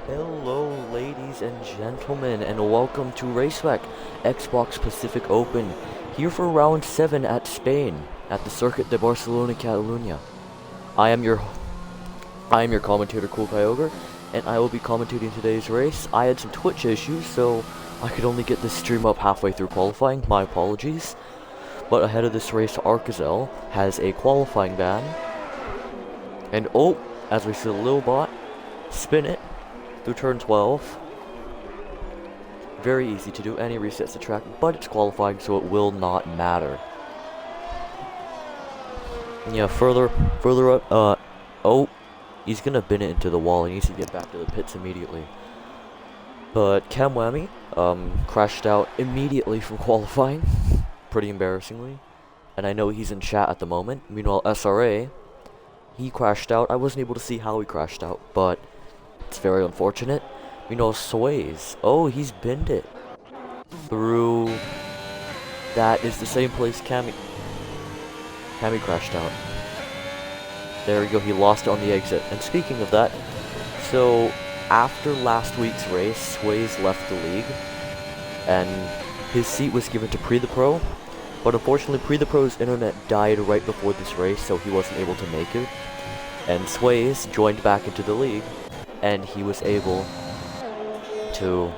Hello ladies and gentlemen, and welcome to Spec, Xbox Pacific Open, here for round 7 at Spain, at the Circuit de Barcelona-Catalunya. I am your commentator KoolKyogre, and I will be commentating today's race. I had some Twitch issues, so I could only get this stream up halfway through qualifying, my apologies. But ahead of this race, Arcazel has a qualifying ban, and oh, as we see the little bot, spin it through turn 12. Very easy to do, and he resets the track, but it's qualifying, so it will not matter. Yeah, further up, oh, he's gonna bin it into the wall. He needs to get back to the pits immediately. But Kamwami, crashed out immediately from qualifying, pretty embarrassingly. And I know he's in chat at the moment. Meanwhile, SRA, he crashed out. I wasn't able to see how he crashed out, but it's very unfortunate. Meanwhile, Sways, oh, he's binned it through. That is the same place Cammy crashed out. There we go, he lost it on the exit. And speaking of that, so after last week's race, Sways left the league, and his seat was given to Pre the Pro, but unfortunately Pre the Pro's internet died right before this race, so he wasn't able to make it. And Sways joined back into the league, and he was able to,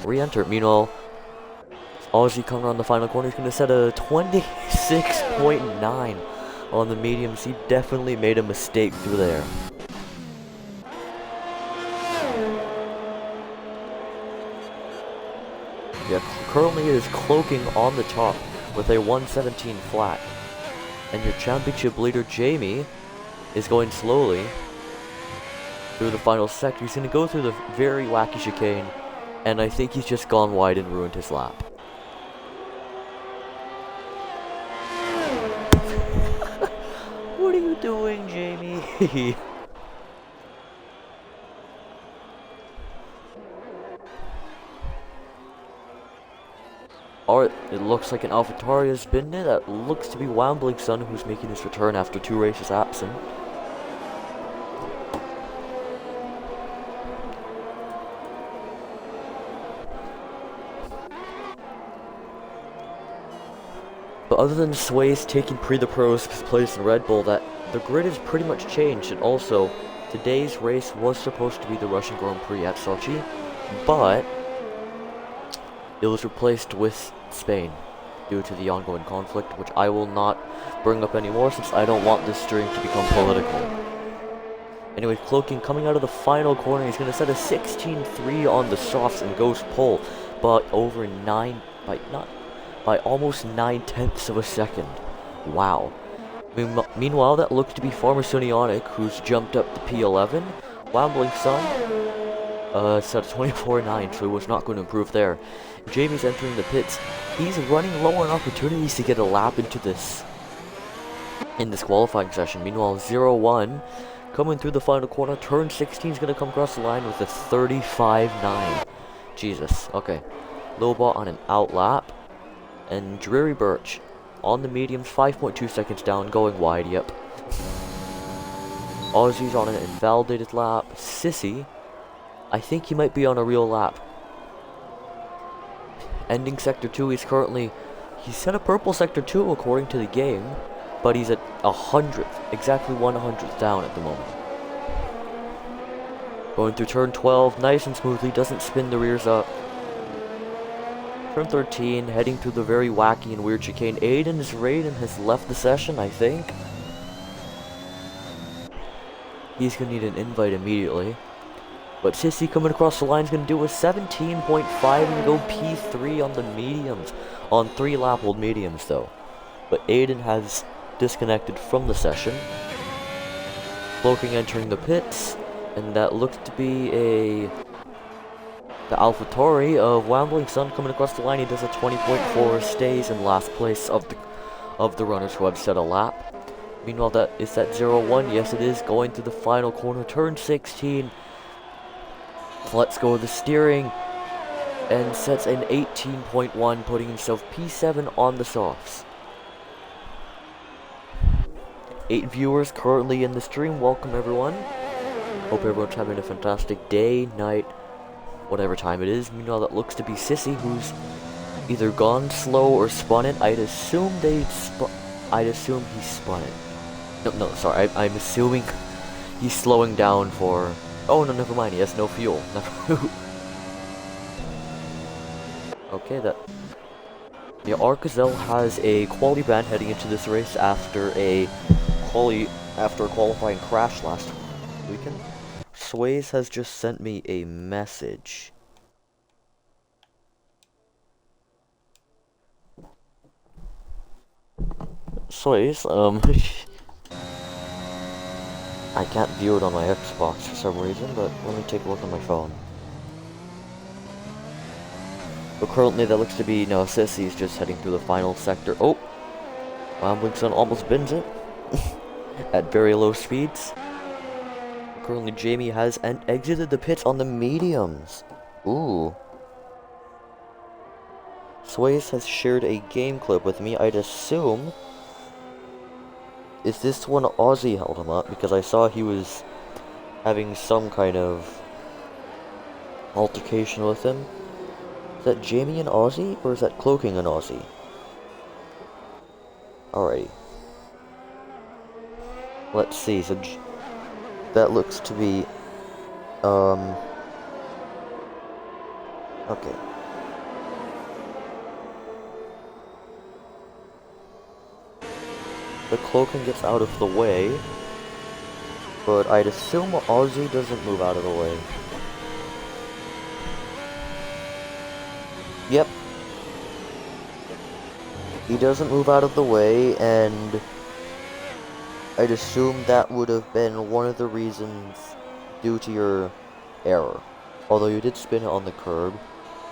re-enter. Meanwhile, Aussie coming around the final corner, he's going to set a 26.9 on the mediums. He definitely made a mistake through there. Yeah, currently it is cloaking on the top with a 117 flat. And your championship leader, Jamie, is going slowly through the final sector. He's going to go through the very wacky chicane, and I think he's just gone wide and ruined his lap. What are you doing, Jamie? Alright, it looks like an AlphaTauri has been there. That looks to be Wambling's son, who's making his return after 2 races absent. But other than Sways taking Pre the Pro's place in Red Bull, that the grid has pretty much changed. And also, today's race was supposed to be the Russian Grand Prix at Sochi, but it was replaced with Spain due to the ongoing conflict, which I will not bring up anymore since I don't want this stream to become political. Anyway, Cloaking coming out of the final corner, he's going to set a 16.3 on the softs and goes pole, but over by almost 9/10 of a second. Wow. Meanwhile, that looks to be Farmer Sonionic, who's jumped up to P11. Wambling's son set a 24.9, so he was not going to improve there. Jamie's entering the pits. He's running low on opportunities to get a lap in this qualifying session. Meanwhile, 0-1 coming through the final corner. Turn 16 is going to come across the line with a 35.9. Jesus. Okay. Lilbot on an out lap. And Dreary Birch on the mediums, 5.2 seconds down, going wide, yep. Aussie's on an invalidated lap. Sissy, I think he might be on a real lap. Ending Sector 2, he's set a purple Sector 2 according to the game, but he's at 100th, exactly 100th down at the moment. Going through turn 12, nice and smoothly, doesn't spin the rears up. Turn 13, heading through the very wacky and weird chicane. Raiden has left the session, I think. He's going to need an invite immediately. But Sissy coming across the line is going to do a 17.5 and go P3 on the mediums. On 3 lap old mediums though. But Aiden has disconnected from the session. Cloaking entering the pits. And that looks to be the AlphaTauri of Wambling's son coming across the line. He does a 20.4, stays in last place of the runners who have set a lap. Meanwhile, that is that 0-1. Yes, it is going through the final corner. Turn 16. Let's go with the steering. And sets an 18.1, putting himself P7 on the softs. 8 viewers currently in the stream. Welcome, everyone. Hope everyone's having a fantastic day, night, whatever time it is. Meanwhile, that looks to be Sissy, who's either gone slow or spun it. I'd assume he spun it. No, sorry. I'm assuming he's slowing down for... Oh, no, never mind. He has no fuel. Okay, that... Yeah, Arcazel has a quality ban heading into this race after a qualifying crash last weekend. Sways has just sent me a message. Sways, I can't view it on my Xbox for some reason, but let me take a look on my phone. But currently that looks to be, no, Sissy's just heading through the final sector. Oh! Wamblingson almost bins it. At very low speeds. Currently Jamie has exited the pits on the mediums. Ooh. Sways has shared a game clip with me. I'd assume... Is this one Aussie held him up? Because I saw he was having some kind of altercation with him. Is that Jamie and Aussie? Or is that Cloaking and Aussie? Alrighty. Let's see, so that looks to be, okay. The Cloaking gets out of the way, but I'd assume Aussie doesn't move out of the way. Yep. He doesn't move out of the way, and I'd assume that would have been one of the reasons due to your error. Although you did spin it on the curb,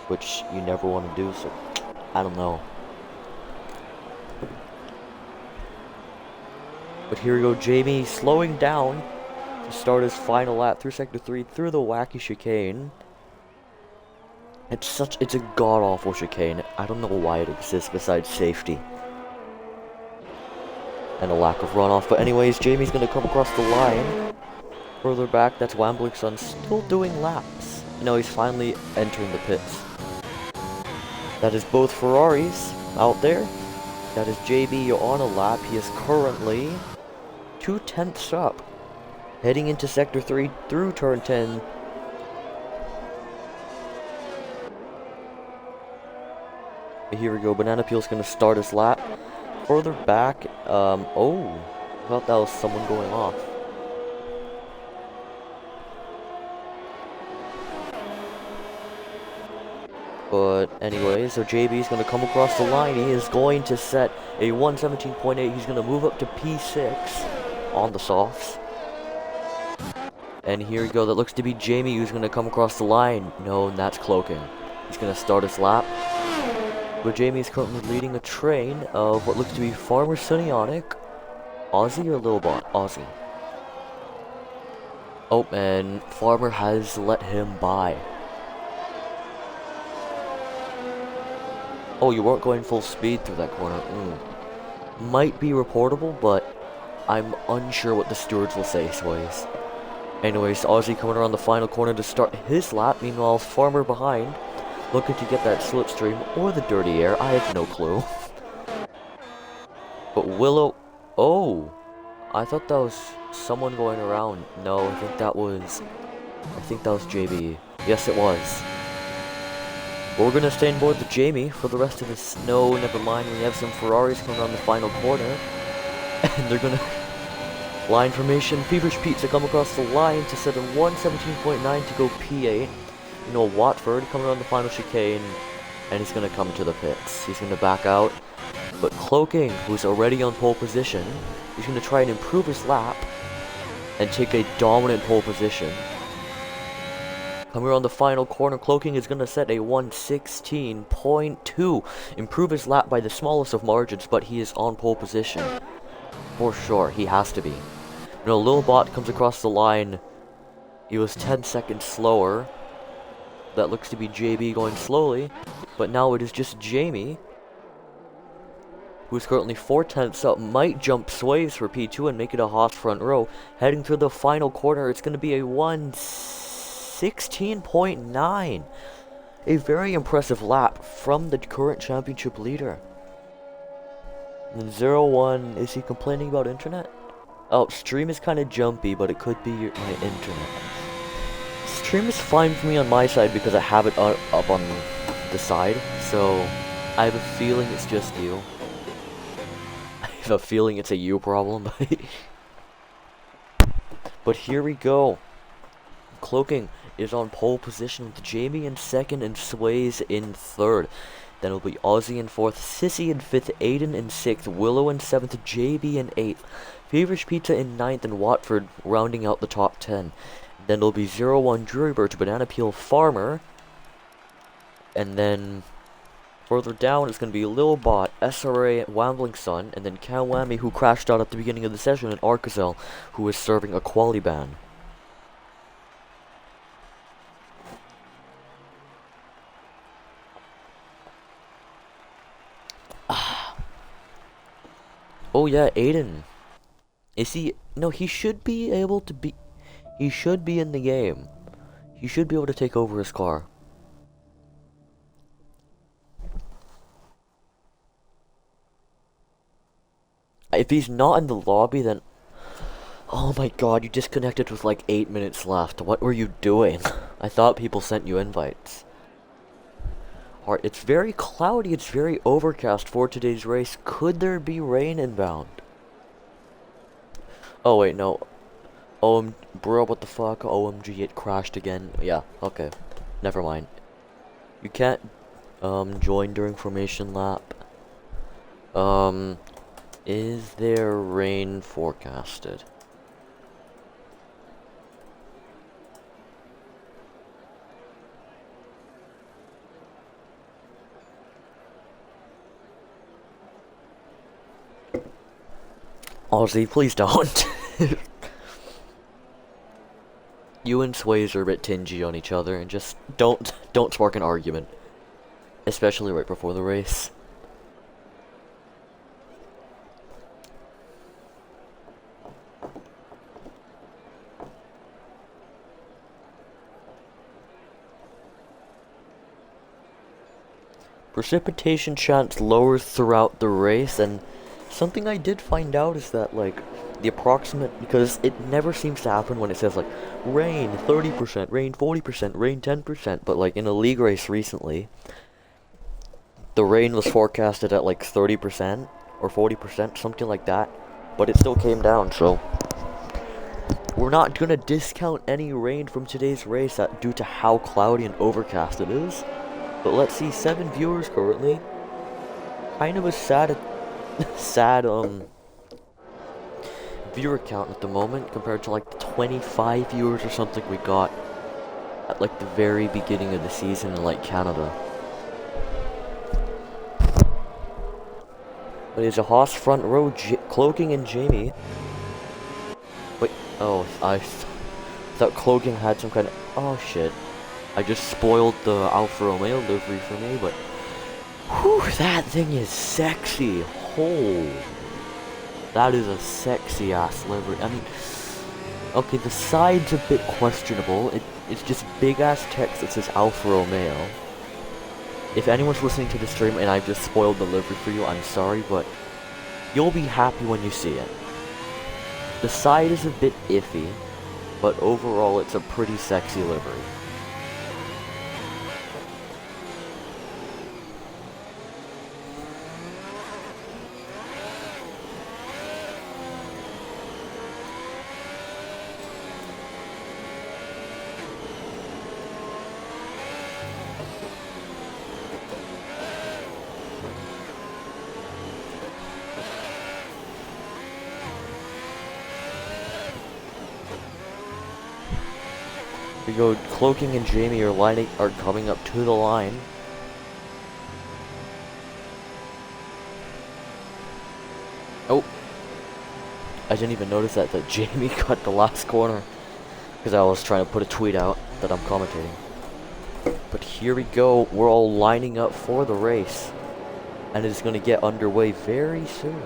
which you never want to do, so I don't know. But here we go, Jamie slowing down to start his final lap through Sector 3, through the wacky chicane. It's a god-awful chicane. I don't know why it exists besides safety. And a lack of runoff. But anyways, Jamie's gonna come across the line. Further back, that's Wamblingson still doing laps. No, he's finally entering the pits. That is both Ferraris out there. That is JB on a lap. He is currently 2/10 up. Heading into Sector 3 through Turn 10. Here we go, Banana Peel's gonna start his lap. Further back, oh, I thought that was someone going off. But anyway, so JB's gonna come across the line. He is going to set a 1:17.8. He's gonna move up to P6 on the softs. And here we go, that looks to be Jamie who's gonna come across the line. No, and that's Cloaking. He's gonna start his lap. But Jamie is currently leading a train of what looks to be Farmer Sunionic, Aussie or Lilbot? Aussie. Oh, and Farmer has let him by. Oh, you weren't going full speed through that corner. Might be reportable, but I'm unsure what the stewards will say, Sways. Anyways, Aussie coming around the final corner to start his lap. Meanwhile, Farmer behind, looking to get that slipstream or the dirty air. I have no clue. But Willow... Oh! I thought that was someone going around. No, I think that was JB. Yes, it was. But we're gonna stay on board with Jamie for the rest of this. No, never mind. We have some Ferraris coming around the final corner. And they're gonna... Line formation. Feverish Pizza come across the line to set a 1:17.9 to go P8. You know, Watford coming around the final chicane, and he's going to come to the pits. He's going to back out, but Cloaking, who's already on pole position, he's going to try and improve his lap and take a dominant pole position. Coming around the final corner, Cloaking is going to set a 1:16.2, improve his lap by the smallest of margins, but he is on pole position. For sure, he has to be. You know, Lilbot comes across the line. He was 10 seconds slower. That looks to be JB going slowly, but now it is just Jamie who's currently 4/10 up, might jump Sways for P2 and make it a Haas front row. Heading through the final corner, it's going to be a 1:16.9. A very impressive lap from the current championship leader. And 0-1, is he complaining about internet? Oh, stream is kind of jumpy, but it could be my internet. Stream is fine for me on my side because I have it up on the side, so I have a feeling it's just you. I have a feeling it's a you problem. But here we go. Cloaking is on pole position with Jamie in second and Sways in third. Then it'll be Aussie in fourth, Sissy in fifth, Aiden in sixth, Willow in seventh, JB in eighth, Feverish Pizza in ninth, and Watford rounding out the top 10. Then it'll be 0-1 Drury Birch, Banana Peel, Farmer. And then further down it's going to be Lil Bot, SRA, Wambling Sun, and then Kawami, who crashed out at the beginning of the session, and Arkazel, who is serving a quality ban. Oh yeah, Aiden. Is he? No, he should be able to be. He should be in the game. He should be able to take over his car. If he's not in the lobby, then... Oh my god, you disconnected with like 8 minutes left. What were you doing? I thought people sent you invites. Alright, it's very cloudy, it's very overcast for today's race. Could there be rain inbound? Oh wait, no. Bro, what the fuck? OMG, it crashed again. Yeah, okay. Never mind. You can't, join during formation lap. Is there rain forecasted? Aussie, please don't. You and Sways are a bit tingy on each other, and just don't spark an argument. Especially right before the race. Precipitation chance lowers throughout the race, and something I did find out is that, like, the approximate, because it never seems to happen when it says, like, rain 30%, rain 40%, rain 10%, but, like, in a league race recently, the rain was forecasted at, like, 30% or 40%, something like that, but it still came down, so we're not gonna discount any rain from today's race due to how cloudy and overcast it is. But let's see, 7 viewers currently. Kind of a sad viewer count at the moment compared to like the 25 viewers or something we got at like the very beginning of the season in like Canada. But it's a Haas front row, Cloaking and Jamie. Wait, oh, I thought Cloaking had some kind of, oh shit. I just spoiled the Alfa Romeo livery for me, but whew, that thing is sexy. Oh, that is a sexy ass livery. I mean, okay, the side's a bit questionable. It's just big ass text that says Alfa Romeo. If anyone's listening to the stream and I've just spoiled the livery for you, I'm sorry, but you'll be happy when you see it. The side is a bit iffy, but overall it's a pretty sexy livery. We go, Cloaking and Jamie are coming up to the line. Oh, I didn't even notice that Jamie cut the last corner because I was trying to put a tweet out that I'm commentating. But here we go, we're all lining up for the race. and it is going to get underway very soon.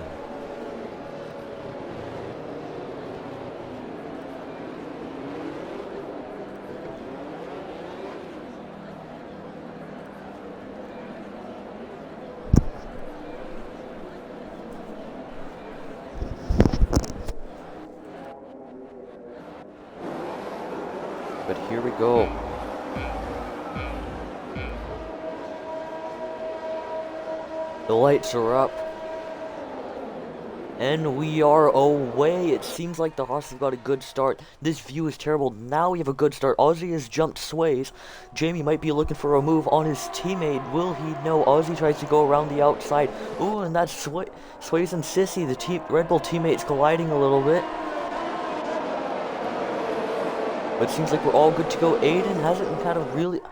But here we go. The lights are up. And we are away. It seems like the Haas have got a good start. This view is terrible. Now we have a good start. Ozzy has jumped Sways. Jamie might be looking for a move on his teammate. Will he? No. Ozzy tries to go around the outside. Ooh, and that's Sways and Sissy, the Red Bull teammates, colliding a little bit. But it seems like we're all good to go. Aiden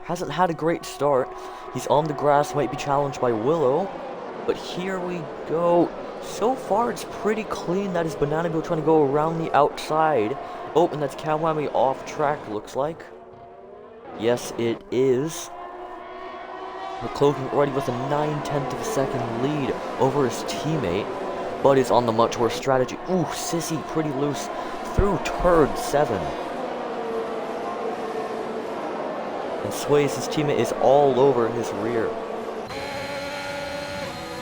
hasn't had a great start. He's on the grass, might be challenged by Willow. But here we go. So far, it's pretty clean. That is Banana Bill trying to go around the outside. Oh, and that's Kamwami off track, looks like. Yes, it is. McClogan already with a 9/10 of a second lead over his teammate. But is on the much worse strategy. Ooh, Sissy pretty loose through turn 7. And Sways, his teammate, is all over his rear.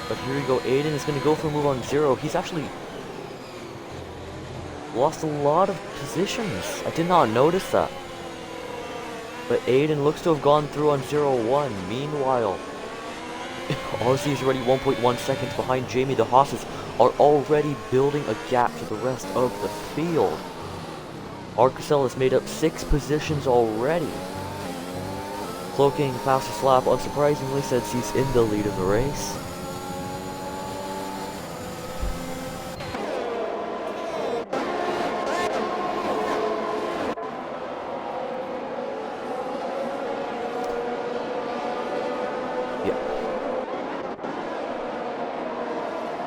But here we go. Aiden is going to go for a move on 0. He's actually lost a lot of positions. I did not notice that. But Aiden looks to have gone through on 0-1. Meanwhile, Ozzy is already 1.1 seconds behind Jamie. The Hosses are already building a gap to the rest of the field. Arcacel has made up 6 positions already. Cloaking fastest lap, unsurprisingly, since he's in the lead of the race.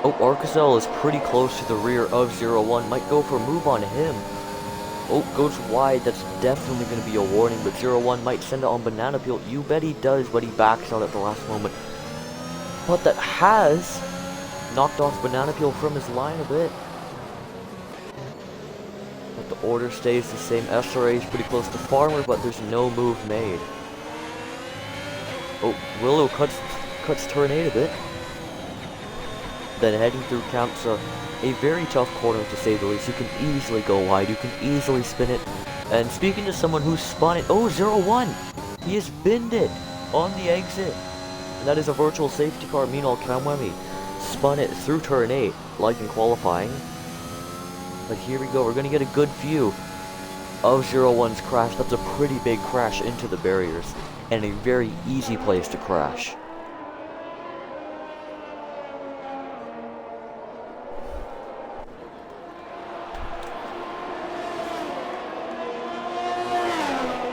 Oh, Arcacel is pretty close to the rear of 0-1. Might go for a move on him. Oh, goes wide. That's definitely going to be a warning, but 0-1 might send it on Banana Peel. You bet he does, but he backs out at the last moment. But that has knocked off Banana Peel from his line a bit. But the order stays the same. SRA is pretty close to Farmer, but there's no move made. Oh, Willow cuts turn 8 a bit. Then heading through camps, a very tough corner to say the least. You can easily go wide, you can easily spin it. And speaking to someone who spun it, oh, 0-1! He has binned it on the exit. And that is a virtual safety car. Meanwhile, Kamwami spun it through turn 8, like in qualifying. But here we go, we're going to get a good view of 0-1's crash. That's a pretty big crash into the barriers, and a very easy place to crash.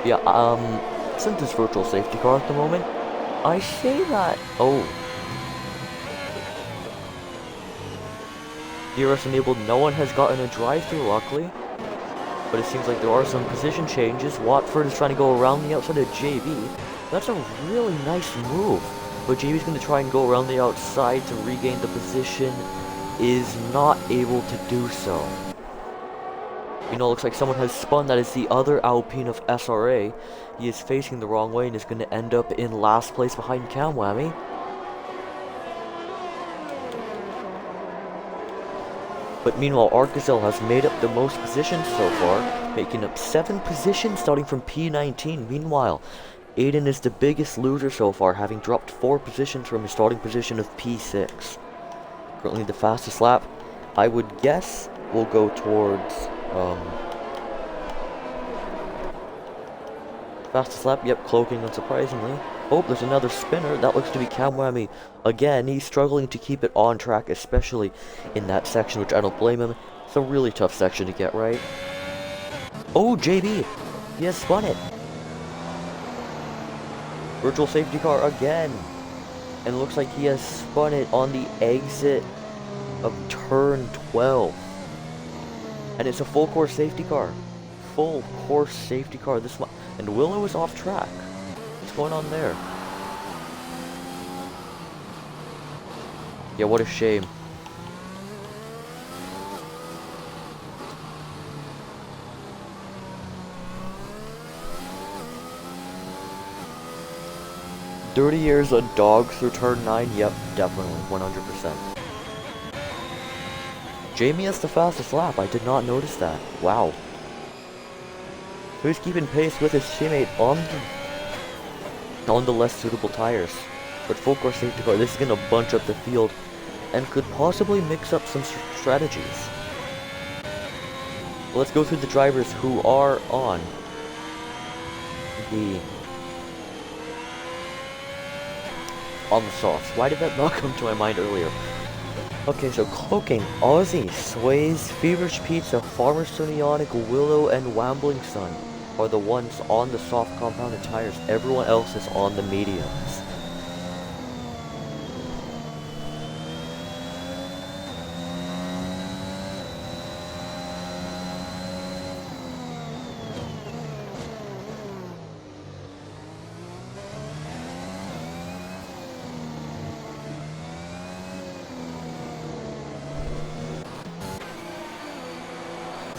Yeah, since it's virtual safety car at the moment, I say that, oh. DRS enabled, no one has gotten a drive-through, luckily. But it seems like there are some position changes. Watford is trying to go around the outside of JB. That's a really nice move. But JB's going to try and go around the outside to regain the position. Is not able to do so. You know, looks like someone has spun. That is the other Alpine of SRA. He is facing the wrong way and is going to end up in last place behind Kamwami. But meanwhile, Arcacel has made up the most positions so far, making up 7 positions starting from P19. Meanwhile, Aiden is the biggest loser so far, having dropped 4 positions from his starting position of P6. Currently the fastest lap, I would guess, will go towards... fastest lap, yep, Cloaking unsurprisingly. Oh, there's another spinner. That looks to be Kamwami again. He's struggling to keep it on track, especially in that section, which I don't blame him. It's a really tough section to get right. Oh, JB! He has spun it! Virtual safety car again! And it looks like he has spun it on the exit of turn 12. And it's a full course safety car. Full course safety car. And Willow is off track. What's going on there? Yeah, what a shame. "30 years a dog through turn 9, yep, definitely, 100%. Jamie has the fastest lap, I did not notice that. Wow. So he's keeping pace with his teammate on the less suitable tires. But full course safety car, this is going to bunch up the field and could possibly mix up some strategies. Let's go through the drivers who are on the softs. Why did that not come to my mind earlier? Okay, so Cloaking, Aussie, Sways, Feverish Pizza, Farmer Sonionic, Willow, and Wambling Sun are the ones on the soft compounded tires. Everyone else is on the mediums.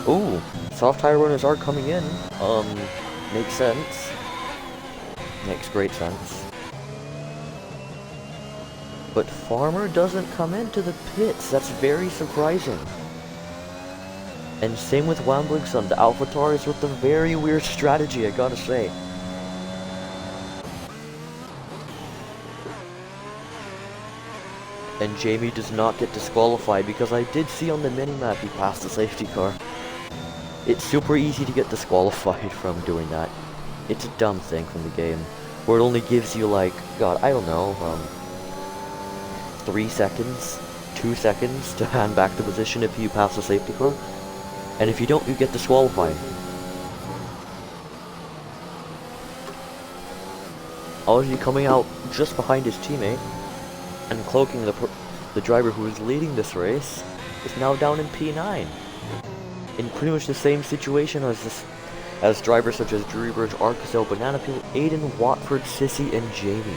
Ooh, soft tire runners are coming in. Makes sense. Makes great sense. But Farmer doesn't come into the pits. That's very surprising. And same with Wambling Sun. The AlphaTaurs with a very weird strategy, I gotta say. And Jamie does not get disqualified because I did see on the minimap he passed the safety car. It's super easy to get disqualified from doing that. It's a dumb thing from the game, where it only gives you like, God, I don't know, 3 seconds, 2 seconds to hand back the position if you pass the safety car. And if you don't, you get disqualified. Ozzy coming out just behind his teammate, and Cloaking, the driver who is leading this race, is now down in P9. In pretty much the same situation as drivers such as Drury Burge, Arcusel, Banana Peel, Aiden, Watford, Sissy, and Jamie.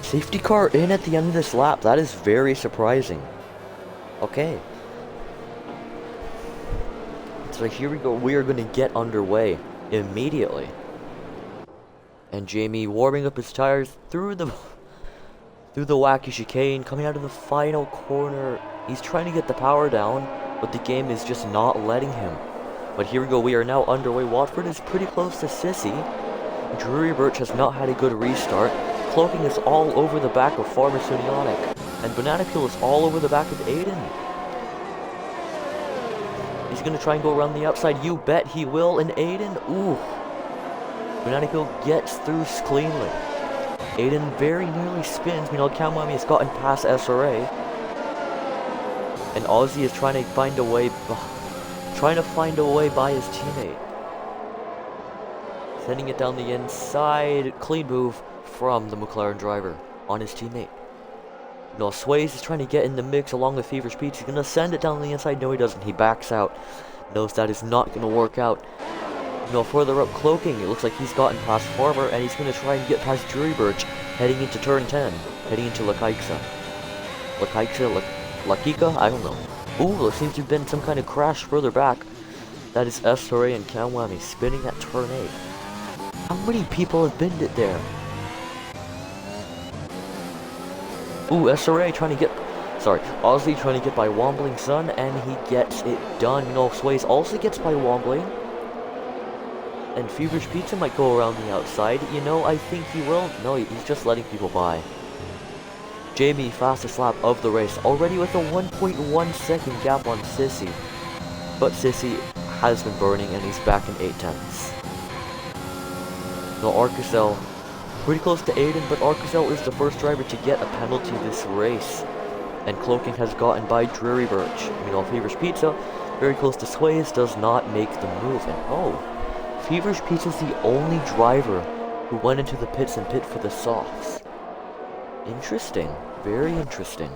Safety car in at the end of this lap. That is very surprising. Okay. So here we go. We are going to get underway immediately. And Jamie warming up his tires through the wacky chicane, coming out of the final corner. He's trying to get the power down, but the game is just not letting him. But here we go. We are now underway. Watford is pretty close to Sissy. Drury Birch has not had a good restart. Cloaking is all over the back of Farmer Sonionic, and Banana Peel is all over the back of Aiden. He's gonna try and go around the outside. You bet he will. And Aiden, ooh, Banana Peel gets through cleanly. Aiden very nearly spins. Meanwhile, Kamwami has gotten past SRA, and Ozzy is trying to find a way by his teammate. Sending it down the inside. Clean move from the McLaren driver on his teammate. No, Sways is trying to get in the mix along with Feverish Pete. He's gonna send it down the inside. No, he doesn't. He backs out. Knows that is not gonna work out. No, further up, Cloaking. It looks like he's gotten past Farmer, and he's gonna try and get past Drury Birch, heading into turn 10, heading into Lakika. I don't know. Ooh, there seems to have been some kind of crash further back. That is SRA and Kamwami spinning at turn 8. How many people have binned it there? Ooh, SRA trying to get... Sorry, Ozzy trying to get by Wambling Sun, and he gets it done. No, Sways also gets by Wambling. And Feverish Pizza might go around the outside. You know, I think he will. No, he's just letting people by. Jamie, fastest lap of the race, already with a 1.1 second gap on Sissy. But Sissy has been burning, and he's back in 8/10. No, Arcusel pretty close to Aiden, but Arcusel is the first driver to get a penalty this race. And Cloaking has gotten by Drury Birch. Meanwhile, Feverish Pizza Very close to Sways, does not make the move. And oh, Feverish Peach is the only driver who went into the pits and pit for the softs. Interesting. Very interesting.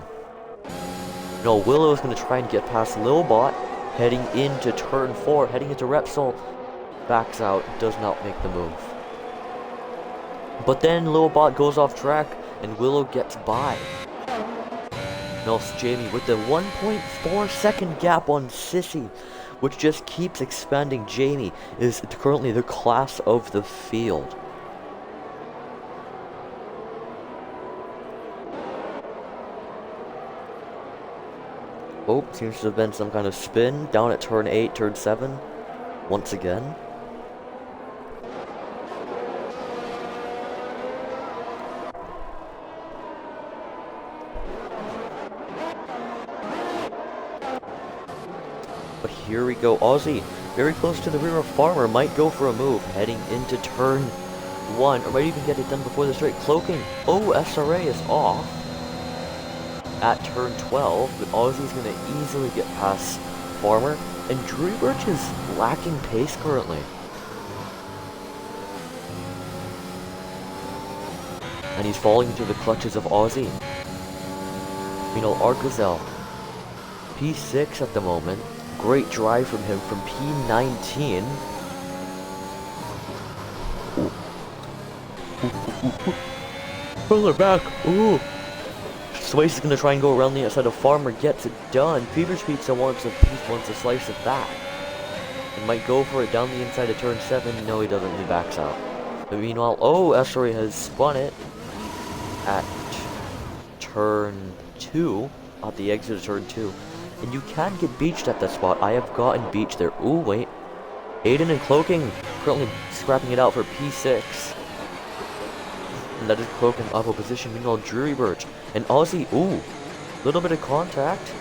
No, Willow is going to try and get past Lilbot, heading into turn 4, heading into Repsol. Backs out, does not make the move. But then Lilbot goes off track, and Willow gets by. Nels Jamie with the 1.4 second gap on Sissy, which just keeps expanding. Jamie is currently the class of the field. Oh, seems to have been some kind of spin down at turn 8, turn 7, once again. But here we go, Aussie, very close to the rear of Farmer, might go for a move, heading into turn 1, or might even get it done before the straight. Cloaking, oh, SRA is off at turn 12, but Aussie's going to easily get past Farmer, and Drury Birch is lacking pace currently. And he's falling into the clutches of Aussie. Meanwhile, Arcazel, P6 at the moment. Great drive from him from P19. Pull her back. Ooh. Swace is going to try and go around the outside of Farmer, gets it done. Feverish Pizza wants a slice of that. He might go for it down the inside of turn 7. No, he doesn't. He backs out. But meanwhile, oh, Essery has spun it at turn 2, at the exit of turn 2. And you can get beached at that spot. I have gotten beached there. Ooh, wait. Aiden and Cloaking currently scrapping it out for P6. And that is Cloaking up a position. Meanwhile, Drury Birch and Aussie. Ooh, little bit of contact.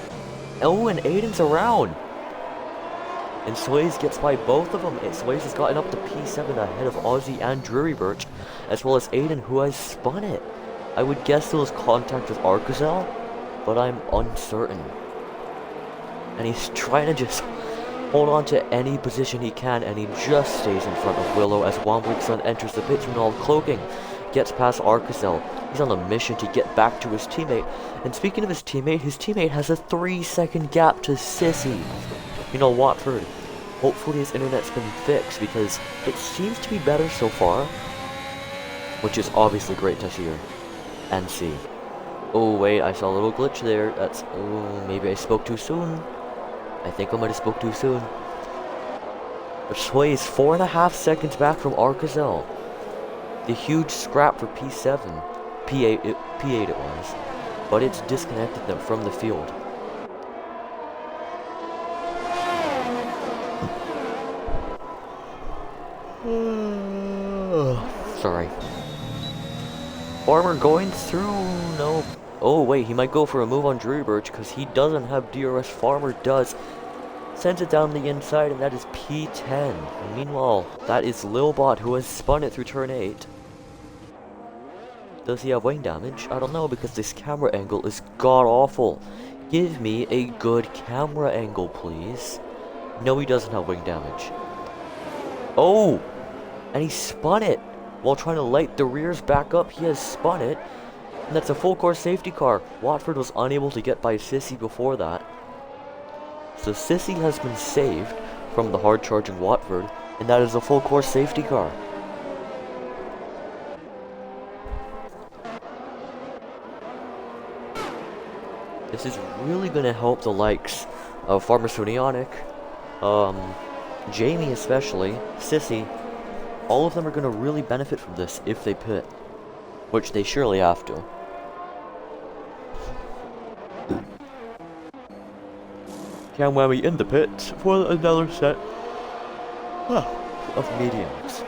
Oh, and Aiden's around. And Sways gets by both of them. And Sways has gotten up to P7 ahead of Aussie and Drury Birch, as well as Aiden, who has spun it. I would guess there was contact with Arcazel, but I'm uncertain. And he's trying to just hold on to any position he can, and he just stays in front of Willow as Wombrick Sun enters the pits. Meanwhile, Cloaking gets past Arcazel. He's on a mission to get back to his teammate. And speaking of his teammate has a 3-second gap to Sissy. You know, Watford, hopefully his internet's been fixed, because it seems to be better so far, which is obviously great to hear and see. Oh wait, I saw a little glitch there. That's, oh, maybe I spoke too soon. I think I might have spoke too soon. But Sway is 4.5 seconds back from Arcazel. The huge scrap for P7, P8 it was, but it's disconnected them from the field. Sorry. Farmer going through, no. Oh wait, he might go for a move on Drury Birch because he doesn't have DRS. Farmer does. Sends it down the inside, and that is P10. And meanwhile, that is Lilbot, who has spun it through turn 8. Does he have wing damage? I don't know, because this camera angle is god-awful. Give me a good camera angle, please. No, he doesn't have wing damage. Oh! And he spun it! While trying to light the rears back up, he has spun it. And that's a full course safety car. Watford was unable to get by Sissy before that. So Sissy has been saved from the hard charging Watford, and that is a full course safety car. This is really going to help the likes of Pharmaceutionic, Jamie especially, Sissy. All of them are going to really benefit from this if they pit, which they surely have to. Kamwami in the pits for another set of mediums.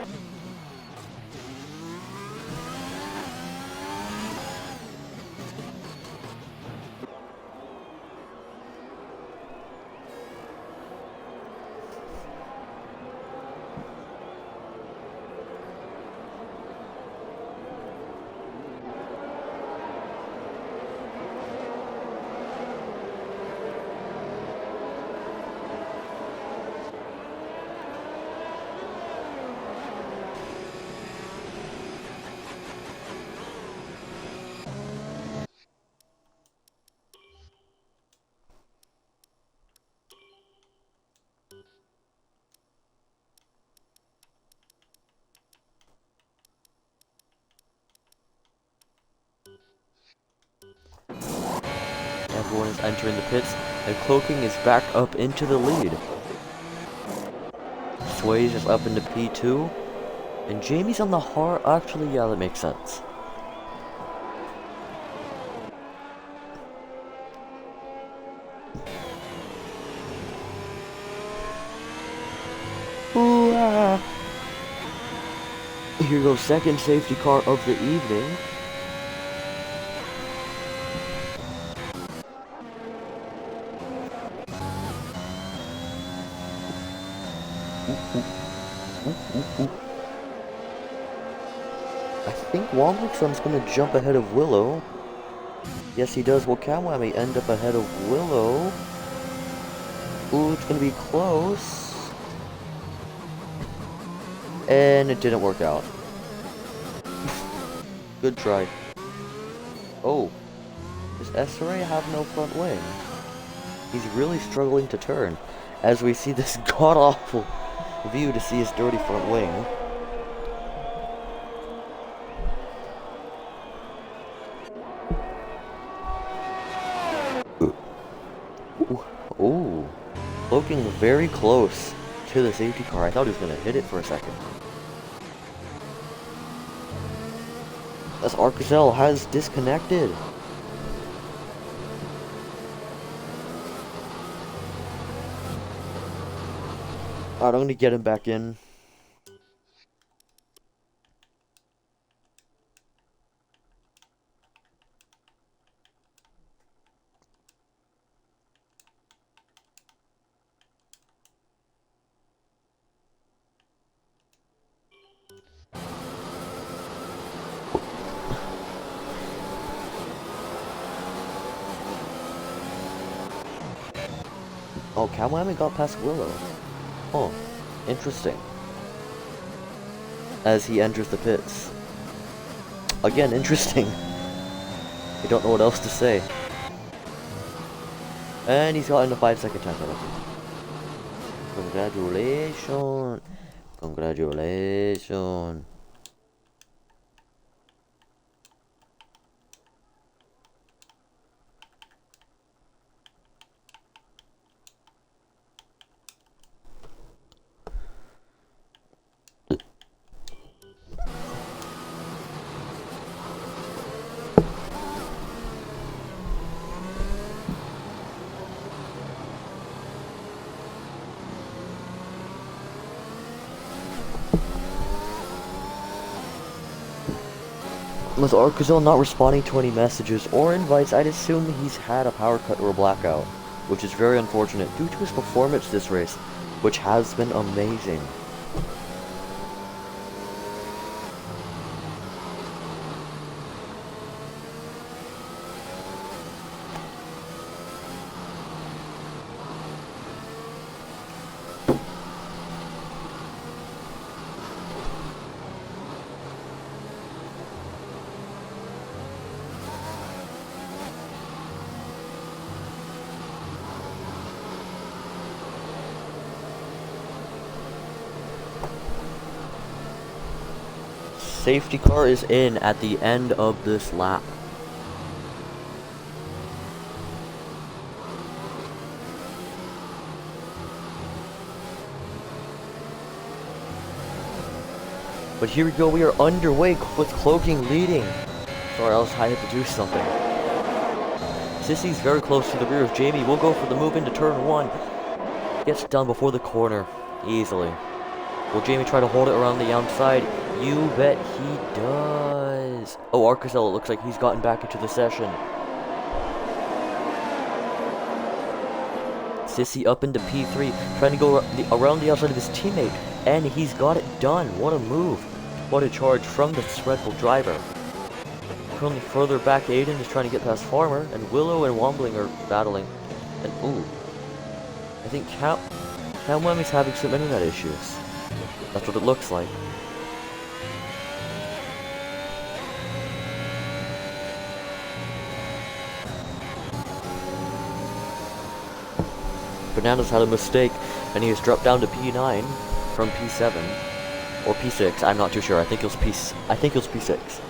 everyone is entering the pits, and KoolKyogre is back up into the lead. Sways is up into P2, and Jamie's on the hard. Actually, yeah, that makes sense. Ooh, ah. Here goes second safety car of the evening. I think Womblickson's gonna jump ahead of Willow. Yes, he does. Will KoolKyogre end up ahead of Willow? Ooh, it's gonna be close. And it didn't work out. Good try. Oh. Does SRA have no front wing? He's really struggling to turn, as we see this god-awful view to see his dirty front wing. Ooh. Looking very close to the safety car. I thought he was going to hit it for a second. As Arcazell has disconnected. Alright, I'm going to get him back in. Oh, KoolKyogre got past Willow. Oh, interesting. As he enters the pits. Again, interesting. I don't know what else to say. And he's gotten a 5-second time penalty. Congratulations. Congratulations. With Arcazell not responding to any messages or invites, I'd assume he's had a power cut or a blackout, which is very unfortunate due to his performance this race, which has been amazing. Safety car is in at the end of this lap. But here we go, we are underway with KoolKyogre leading. Sorry, I had to do something. Sissy's very close to the rear of Jamie. We'll go for the move into turn 1. Gets done before the corner, easily. Will Jamie try to hold it around the outside? You bet he does. Oh, Arcazell, it looks like he's gotten back into the session. Sissy up into P3, trying to go around the outside of his teammate. And he's got it done. What a move. What a charge from the Red Bull driver. Currently further back, Aiden is trying to get past Farmer, and Willow and Wombling are battling. And ooh. I think KoolKyogre's having some internet issues. That's what it looks like. Bananas had a mistake, and he has dropped down to P9 from P7 or P6. I'm not too sure. I think it was P6.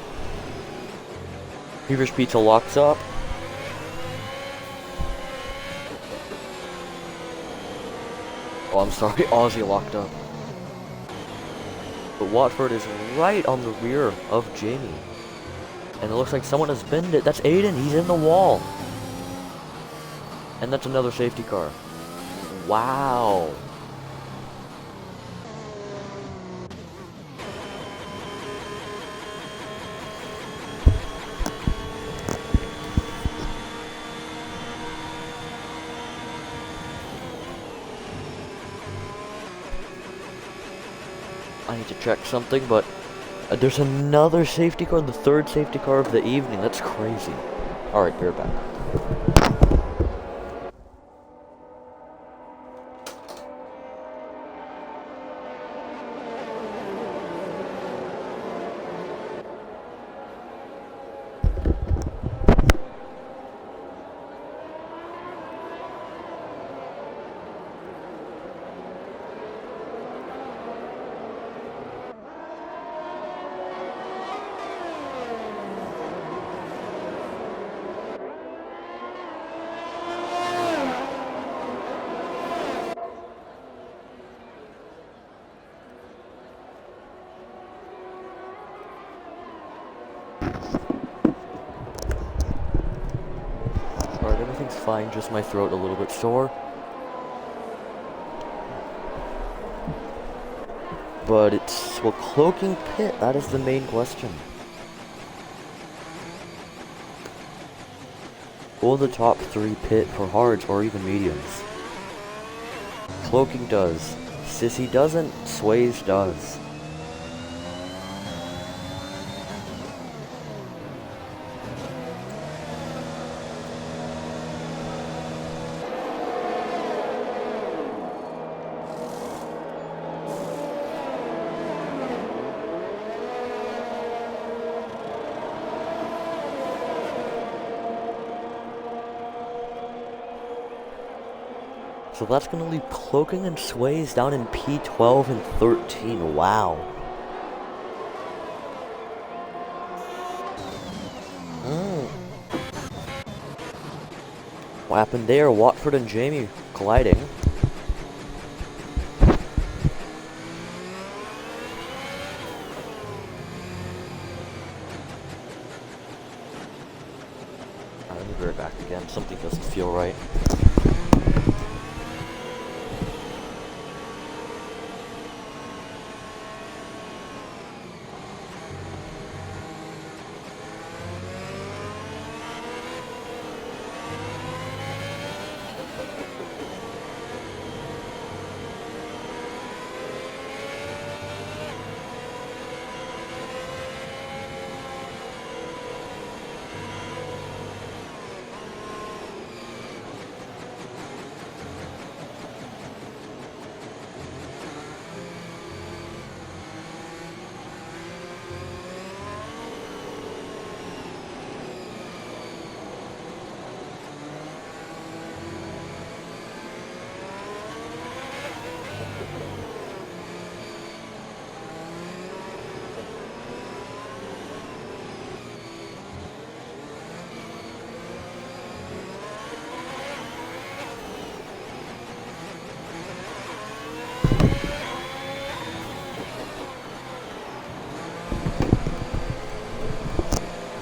Feverish Pizza locks up. Oh, I'm sorry, Aussie locked up. But Watford is right on the rear of Jamie. And it looks like someone has binned it. That's Aiden, he's in the wall. And that's another safety car. Wow. I need to check something, but there's another safety car, the third safety car of the evening. That's crazy. Alright, bear back. Alright, everything's fine, just my throat a little bit sore. But it's, well, cloaking pit, that is the main question. Will the top 3 pit for hards or even mediums? Cloaking does. Sissy doesn't, Sways does. So that's going to leave Cloaking and Sways down in P12 and 13. Wow. What happened there? Watford and Jamie colliding. Let me be right back again. Something doesn't feel right.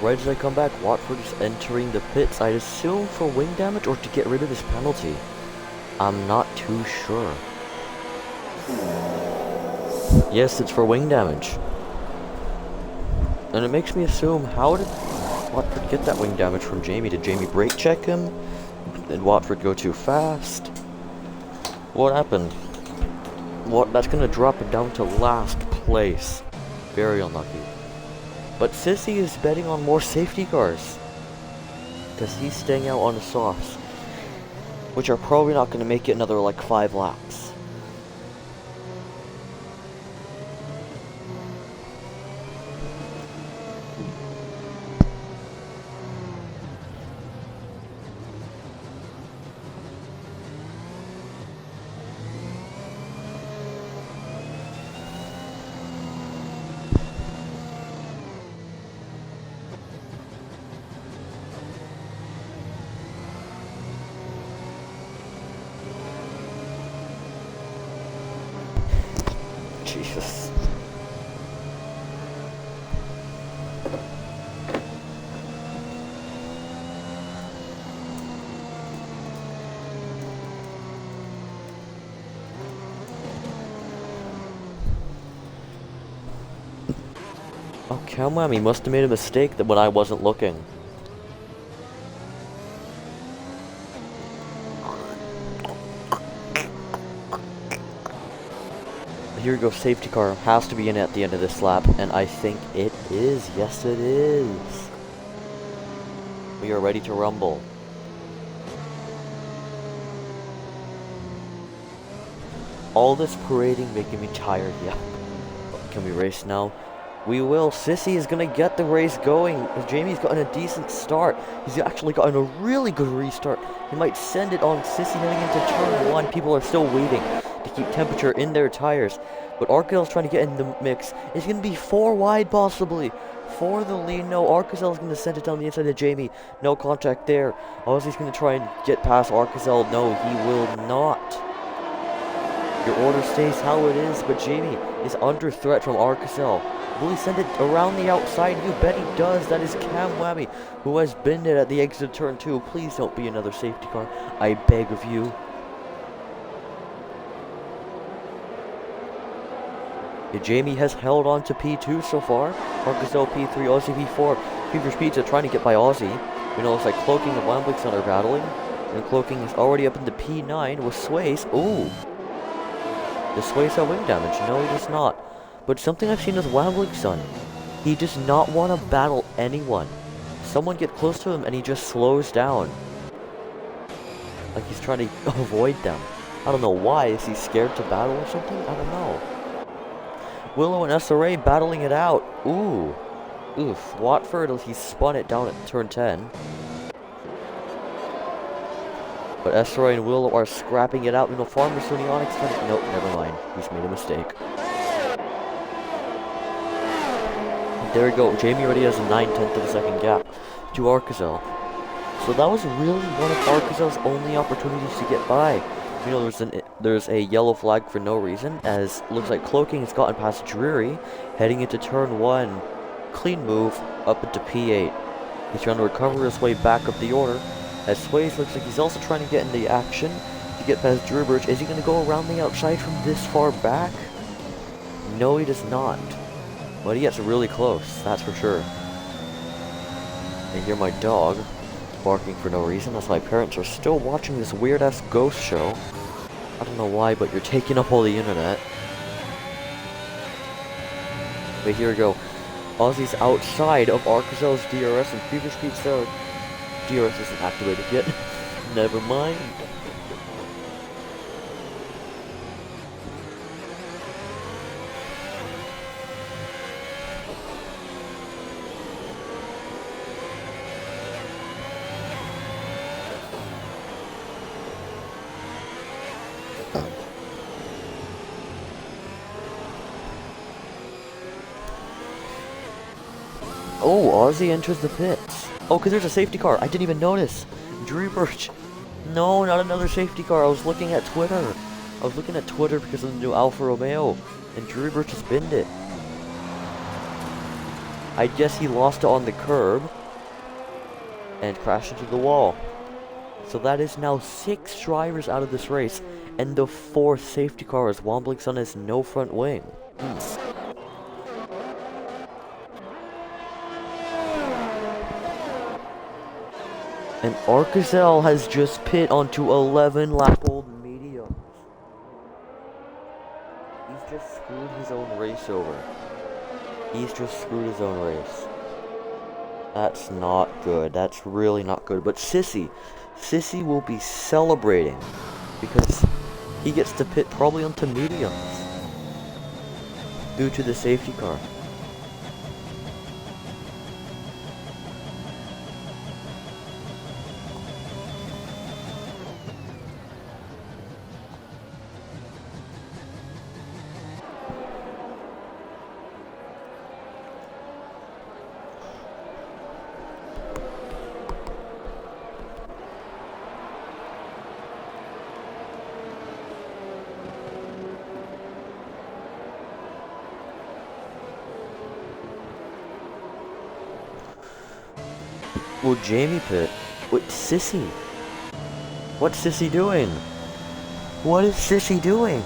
Right as I come back, Watford is entering the pits. I'd assume for wing damage or to get rid of his penalty. I'm not too sure. Yes, it's for wing damage. And it makes me assume, how did Watford get that wing damage from Jamie? Did Jamie brake check him? Did Watford go too fast? What happened? That's gonna drop it down to last place. Very unlucky. But Sissy is betting on more safety cars, because he's staying out on the softs, which are probably not going to make it another like 5 laps. Jesus. Oh, Kamwami must have made a mistake that when I wasn't looking. Here we go, safety car has to be in at the end of this lap, and I think it is. Yes, it is. We are ready to rumble. All this parading making me tired, yeah. Can we race now? We will. Sissy is gonna get the race going. Jamie's gotten a decent start. He's actually gotten a really good restart. He might send it on Sissy heading into turn 1. People are still waiting to keep temperature in their tires. But Arcazel's trying to get in the mix. It's gonna be 4 wide possibly. For the lead, no. Arcazel's gonna send it down the inside of Jamie. No contact there. Ozzy's gonna try and get past Arcazel. No, he will not. Your order stays how it is, but Jamie is under threat from Arcazel. Will he send it around the outside? You bet he does. That is Kamwami, who has binned it at the exit of turn 2. Please don't be another safety car. I beg of you. Jamie has held on to P2 so far. Arcazel P3, Aussie P4. Fever's Pizza trying to get by Aussie. You know, it's like Cloaking and Wamblingson are battling. And Cloaking is already up into P9 with Sways. Ooh. Does Sways have wing damage? No, he does not. But something I've seen with Wamblingson, he does not want to battle anyone. Someone get close to him and he just slows down. Like he's trying to avoid them. I don't know why. Is he scared to battle or something? I don't know. Willow and SRA battling it out. Ooh. Oof. Watford, he spun it down at turn 10. But SRA and Willow are scrapping it out. You know, Farmer Sonionics trying to... Nope, never mind. He's made a mistake. There we go. Jamie already has a 9/10 of a second gap to Arcazel. So that was really one of Arcazel's only opportunities to get by. You know, there's a yellow flag for no reason, as looks like Cloaking has gotten past Drury, heading into turn 1. Clean move up into P8. He's trying to recover his way back up the order, as Sways looks like he's also trying to get in the action to get past Drewbridge. Is he going to go around the outside from this far back? No, he does not. But he gets really close, that's for sure. I hear my dog barking for no reason, as my parents are still watching this weird-ass ghost show. I don't know why, but you're taking up all the internet. But here we go. Aussie's outside of Arcazel's DRS, and Fever Pizza DRS isn't activated yet. Never mind. Oh, Aussie enters the pits. Oh, because there's a safety car. I didn't even notice. Drewbridge. No, not another safety car. I was looking at Twitter. Because of the new Alfa Romeo. And Drewbridge has binned it. I guess he lost it on the curb. And crashed into the wall. So that is now 6 drivers out of this race. And the 4th safety car as Wamblingson has no front wing. And Arcazel has just pit onto 11 lap-old mediums. He's just screwed his own race over. That's not good. That's really not good. But Sissy will be celebrating because he gets to pit probably onto mediums due to the safety car. Will Jamie pit? What, Sissy? What's Sissy doing? What is Sissy doing?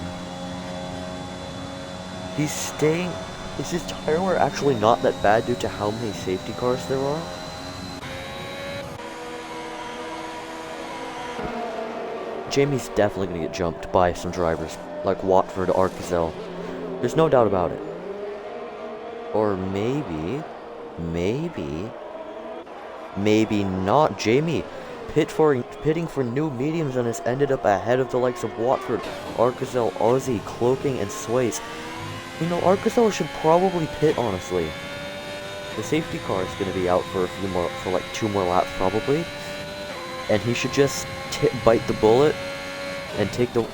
He's staying... Is his tire wear actually not that bad due to how many safety cars there are? Jamie's definitely gonna get jumped by some drivers, like Watford, Arkazel. There's no doubt about it. Or maybe not. Jamie pitting for new mediums and has ended up ahead of the likes of Watford, Arkazel, Aussie, Cloaking, and Sways. You know, Arkazel should probably pit, honestly. The safety car is going to be out for like 2 more laps probably, and he should just bite the bullet and take the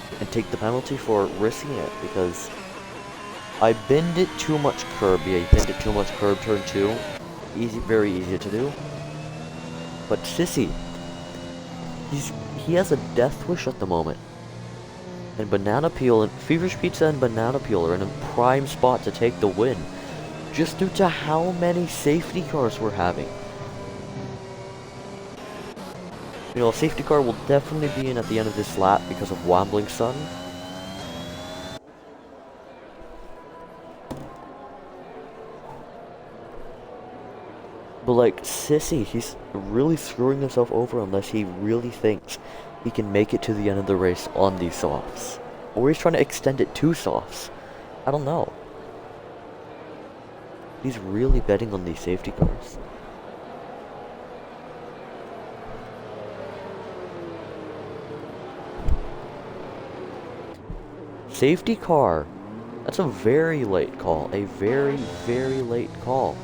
penalty for risking it, because I binned it too much curb. Yeah, you binned it too much curb, turn 2. Easy, very easy to do. But Sissy, he has a death wish at the moment. And Banana Peel and Feverish Pizza and Banana Peel are in a prime spot to take the win, just due to how many safety cars we're having. You know, a safety car will definitely be in at the end of this lap because of Wambling Sun. But like, Sissy, he's really screwing himself over unless he really thinks he can make it to the end of the race on these softs. Or he's trying to extend it to softs. I don't know. He's really betting on these safety cars. Safety car. That's a very late call. A very, very late call.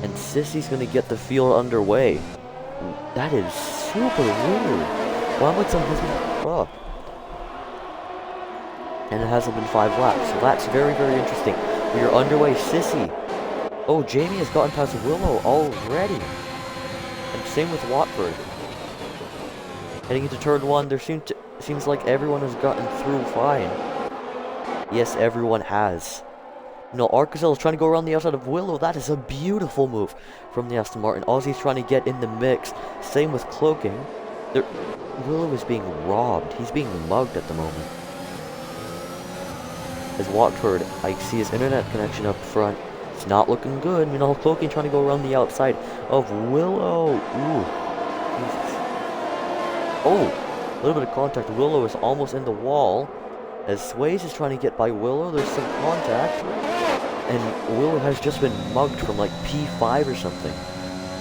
And Sissy's gonna get the field underway. That is super weird. Wambling has been and it hasn't been 5 laps, so that's very, very interesting. We are underway. Sissy. Oh, Jamie has gotten past Willow already. And same with Watford. Heading into turn 1, there seems like everyone has gotten through fine. Yes, everyone has. No, Arkazel is trying to go around the outside of Willow. That is a beautiful move from the Aston Martin. Aussie's trying to get in the mix. Same with Cloaking. Willow is being robbed. He's being mugged at the moment. As Watford, I see his internet connection up front. It's not looking good. Meanwhile, Cloaking trying to go around the outside of Willow. Ooh. Jesus. Oh, a little bit of contact. Willow is almost in the wall. As Sways is trying to get by Willow, there's some contact. And Willow has just been mugged from like P5 or something,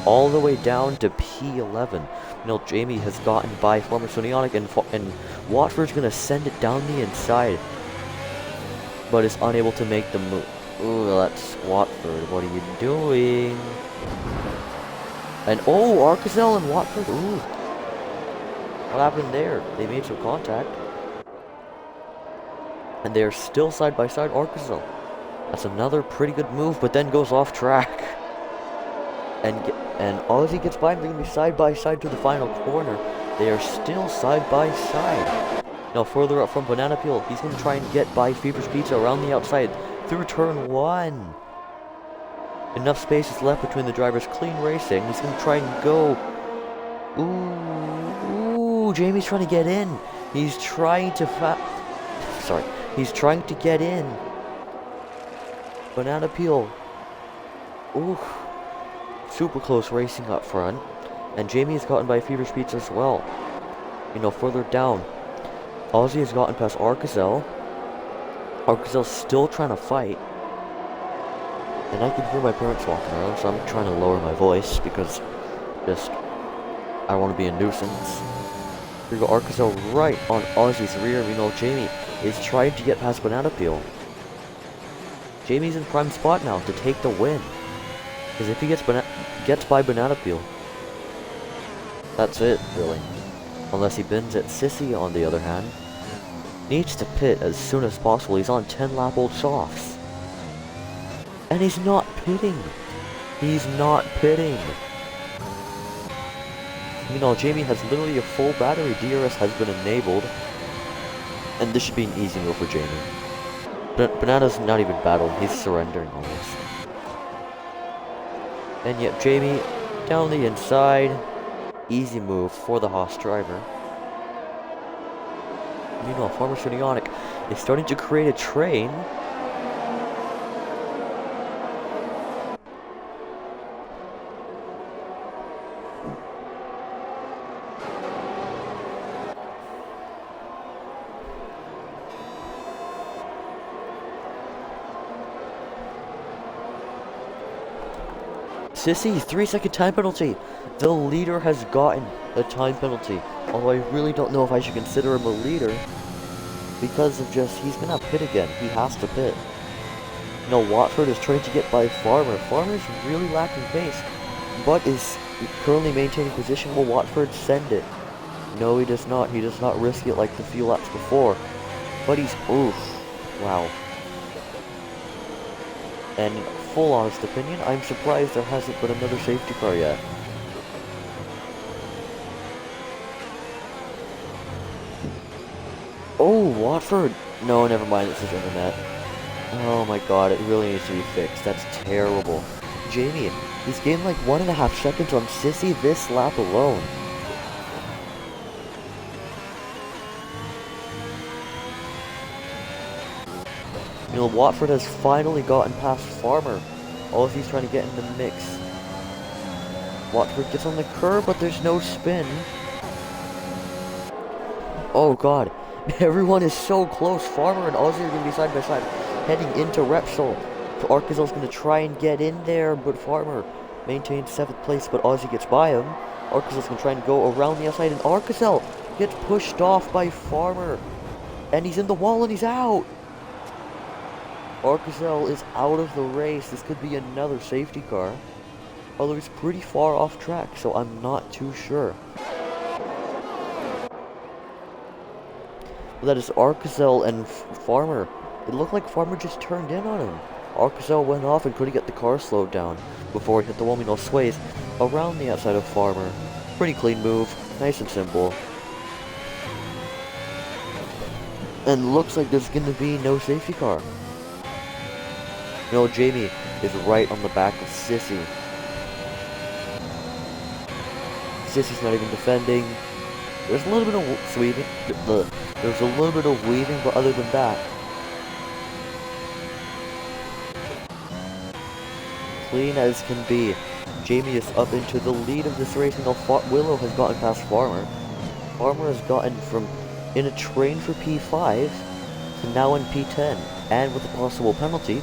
all the way down to P11. You know, Jamie has gotten by former Sonionic, and Watford's gonna send it down the inside, but is unable to make the move. Ooh, that's Watford. What are you doing? And oh, Arkazel and Watford. Ooh, what happened there? They made some contact, and they are still side by side. Arkazel. That's another pretty good move, but then goes off track. And Aussie gets by, and they're going to be side by side to the final corner. They are still side by side. Now further up from Banana Peel, he's going to try and get by Feverish Pizza around the outside through turn 1. Enough space is left between the drivers. Clean racing. He's going to try and go. Ooh, Jamie's trying to get in. He's trying to He's trying to get in. Banana Peel. Ooh. Super close racing up front. And Jamie has gotten by Feverish Pizza as well. You know, further down, Aussie has gotten past Arkazel. Arkazel's still trying to fight. And I can hear my parents walking around, so I'm trying to lower my voice because I don't want to be a nuisance. Here we go, Arkazel right on Aussie's rear. We know Jamie is trying to get past Banana Peel. Jamie's in prime spot now to take the win. Because if he gets by Banana Peel, that's it, really. Unless he bins it. Sissy, on the other hand, needs to pit as soon as possible. He's on 10-lap-old softs. And he's not pitting. He's not pitting. You know, Jamie has literally a full battery. DRS has been enabled. And this should be an easy move for Jamie. Banana's not even battling. He's surrendering almost. And yet Jamie down the inside. Easy move for the Haas driver. Meanwhile, Farmer Sonionic is starting to create a train. Sissy, 3-second time penalty. The leader has gotten a time penalty. Although I really don't know if I should consider him a leader. Because of just, he's gonna pit again. He has to pit. You know, Watford is trying to get by Farmer. Farmer's really lacking pace. But is currently maintaining position. Will Watford send it? No, he does not. He does not risk it like the few laps before. But he's, oof. Wow. And full honest opinion, I'm surprised there hasn't been another safety car yet. Oh, Watford! No, never mind, this is internet. Oh my god, it really needs to be fixed. That's terrible. Jamie, he's gained like 1.5 seconds on Sissy this lap alone. You know, Watford has finally gotten past Farmer. All he's trying to get in the mix. Watford gets on the curb, but there's no spin. Oh god, everyone is so close. Farmer and Ozzy are going to be side by side, heading into Repsol. Arcazel's going to try and get in there, but Farmer maintains 7th place, but Ozzy gets by him. Arcazel's going to try and go around the outside, and Arcazel gets pushed off by Farmer. And he's in the wall, and he's out. Arcazel is out of the race. This could be another safety car. Although he's pretty far off track, so I'm not too sure. But that is Arcazel and Farmer. It looked like Farmer just turned in on him. Arcazel went off and couldn't get the car slowed down before he hit the wall. Meanwhile, sways around the outside of Farmer. Pretty clean move. Nice and simple. And looks like there's going to be no safety car. No, Jamie is right on the back of Sissy. Sissy's not even defending. There's a little bit of sweeping. There's a little bit of weaving, but other than that, clean as can be. Jamie is up into the lead of this race. Now Willow has gotten past Farmer. Farmer has gotten from in a train for P5 to now in P10, and with a possible penalty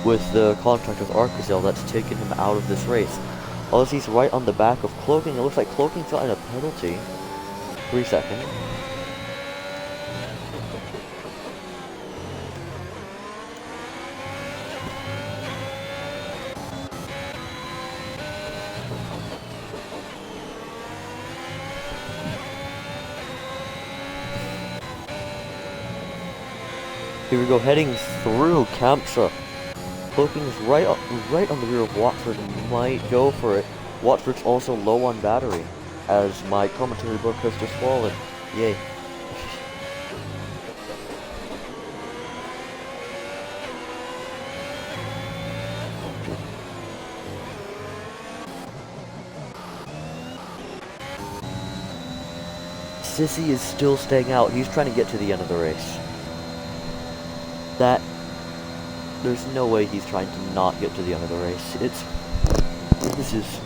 with the contract with Arcazel that's taken him out of this race. Ozzy's right on the back of Cloaking. It looks like Cloaking's gotten a penalty. 3 seconds. Here we go, heading through Campsa. Cloaking's right on the rear of Watford, might go for it. Watford's also low on battery, as my commentary book has just fallen. Yay. Sissy is still staying out. He's trying to get to the end of the race. There's no way he's trying to not get to the end of the race. This is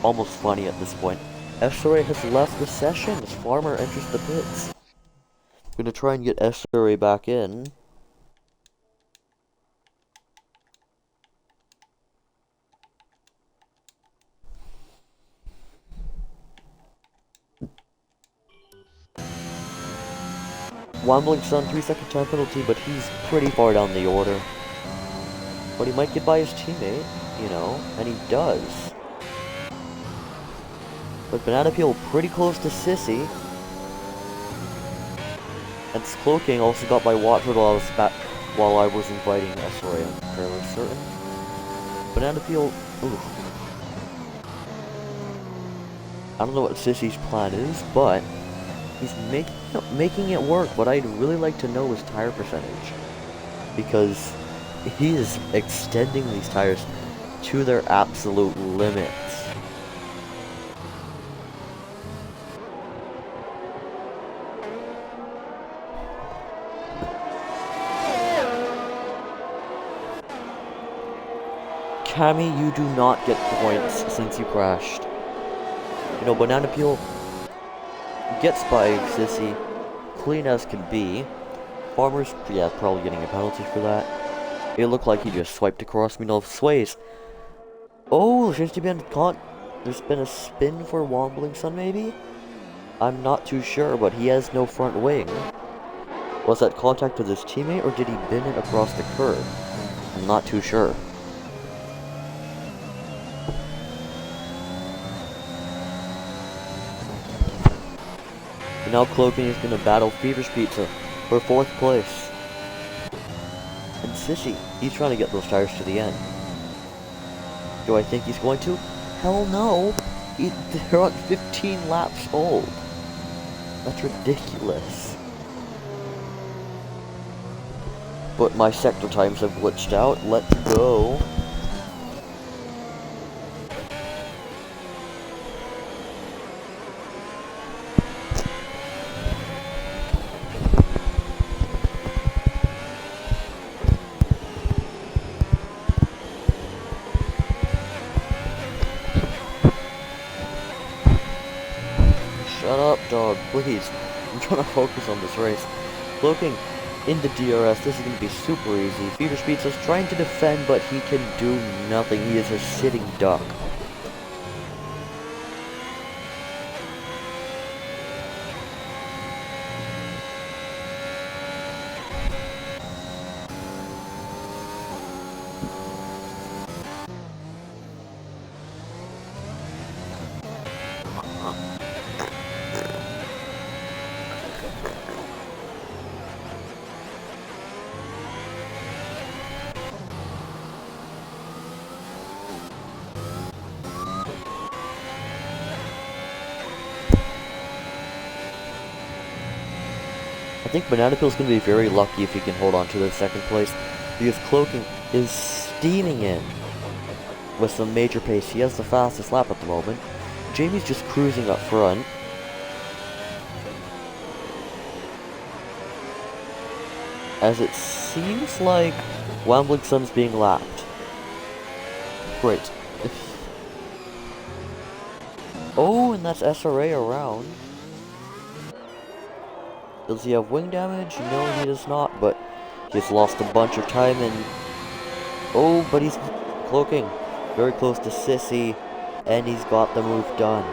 almost funny at this point. SRA has left the session as Farmer enters the pits. I'm gonna try and get SRA back in. Wambling Sun, 3-second time penalty, but he's pretty far down the order. But he might get by his teammate, you know, and he does. But Banana Peel pretty close to Sissy. And Cloaking also got by Watford while I was inviting SRA, I'm fairly certain. Banana Peel, ooh. I don't know what Sissy's plan is, but he's making it work. But I'd really like to know his tire percentage, because he is extending these tires to their absolute limits. Cammy, you do not get points since you crashed. You know, Banana Peel gets by Sissy, clean as can be. Farmer's, yeah, probably getting a penalty for that. It looked like he just swiped across me, no sways. Oh, there's been a spin for Wombling Sun, maybe? I'm not too sure, but he has no front wing. Was that contact with his teammate, or did he bin it across the curb? I'm not too sure. And now KoolKyogre is going to battle Fever's Pizza for 4th place. And Sissy, he's trying to get those tires to the end. Do I think he's going to? Hell no! They're on 15 laps old. That's ridiculous. But my sector times have glitched out. Let's go. Shut up, dog, please. I'm trying to focus on this race. Looking in the DRS, this is going to be super easy. Fever's Pizza's trying to defend, but he can do nothing. He is a sitting duck. I think Banana Peel's going to be very lucky if he can hold on to the 2nd place, because KoolKyogre is steaming in with some major pace. He has the fastest lap at the moment. Jamie's just cruising up front. As it seems like Wombling Sun's being lapped. Great. Oh, and that's SRA around. Does he have wing damage? No, he does not, but he's lost a bunch of time and... Oh, but he's KoolKyogre very close to Sissy, and he's got the move done.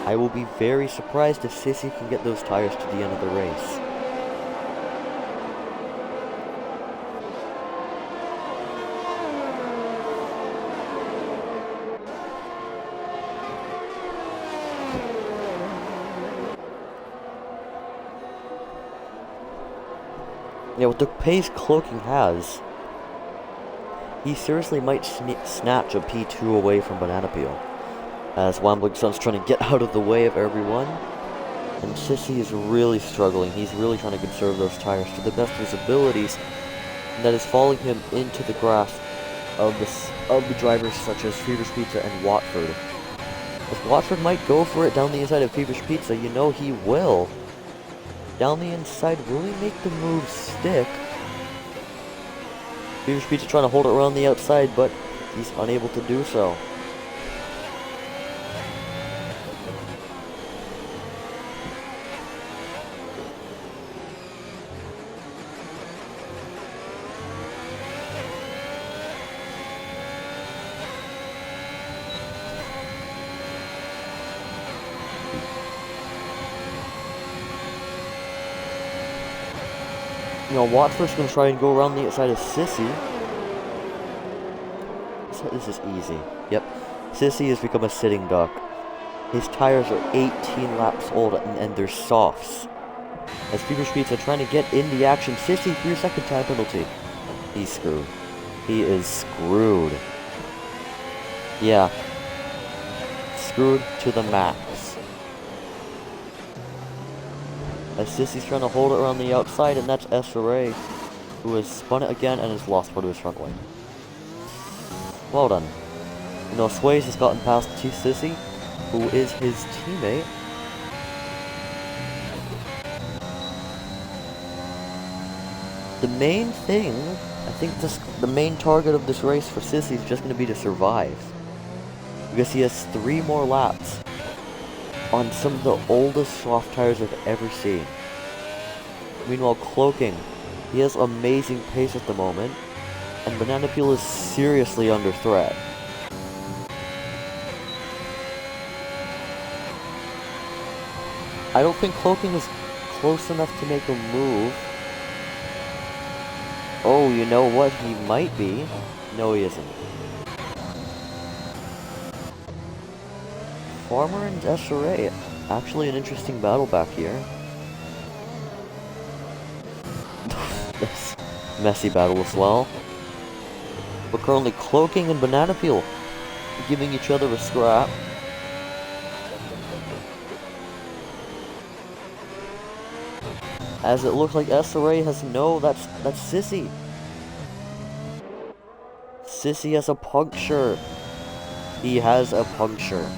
I will be very surprised if Sissy can get those tires to the end of the race. Yeah, with the pace KoolKyogre has, he seriously might snatch a P2 away from Banana Peel, as Wombling Sun's trying to get out of the way of everyone, and Sissy is really struggling. He's really trying to conserve those tires to the best of his abilities, and that is falling him into the grasp of the drivers such as Fever's Pizza and Watford. If Watford might go for it down the inside of Fever's Pizza, you know he will. Down the inside, will he make the move stick? Fever's Pizza trying to hold it around the outside, but he's unable to do so. You know, Watford's going to try and go around the outside of Sissy. This is easy. Yep. Sissy has become a sitting duck. His tires are 18 laps old and they're softs. As Fever's Pizza trying to get in the action. Sissy, 3-second time penalty. He's screwed. He is screwed. Yeah. Screwed to the max. As Sissy's trying to hold it around the outside, and that's SRA, who has spun it again and has lost part of his front wing. Well done. You know, Sways has gotten past Sissy, who is his teammate. The main thing, I think the main target of this race for Sissy is just going to be to survive. Because he has 3 more laps on some of the oldest soft tires I've ever seen. Meanwhile, Cloaking, he has amazing pace at the moment, and Banana Peel is seriously under threat. I don't think Cloaking is close enough to make a move. Oh, you know what? He might be. No, he isn't. Farmer and SRA. Actually an interesting battle back here. This messy battle as well. But currently Cloaking and Banana Peel giving each other a scrap. As it looks like SRA has that's Sissy. Sissy has a puncture. He has a puncture.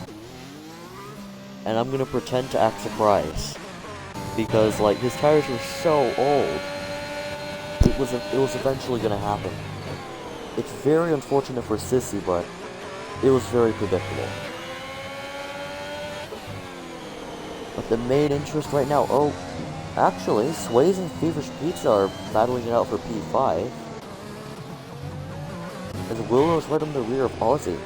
And I'm gonna pretend to act surprised. Because like his tires were so old. It was eventually gonna happen. It's very unfortunate for Sissy, but it was very predictable. But the main interest right now, oh, actually, Sways and Feverish Pizza are battling it out for P5. As Willow's right on the rear of Aussie.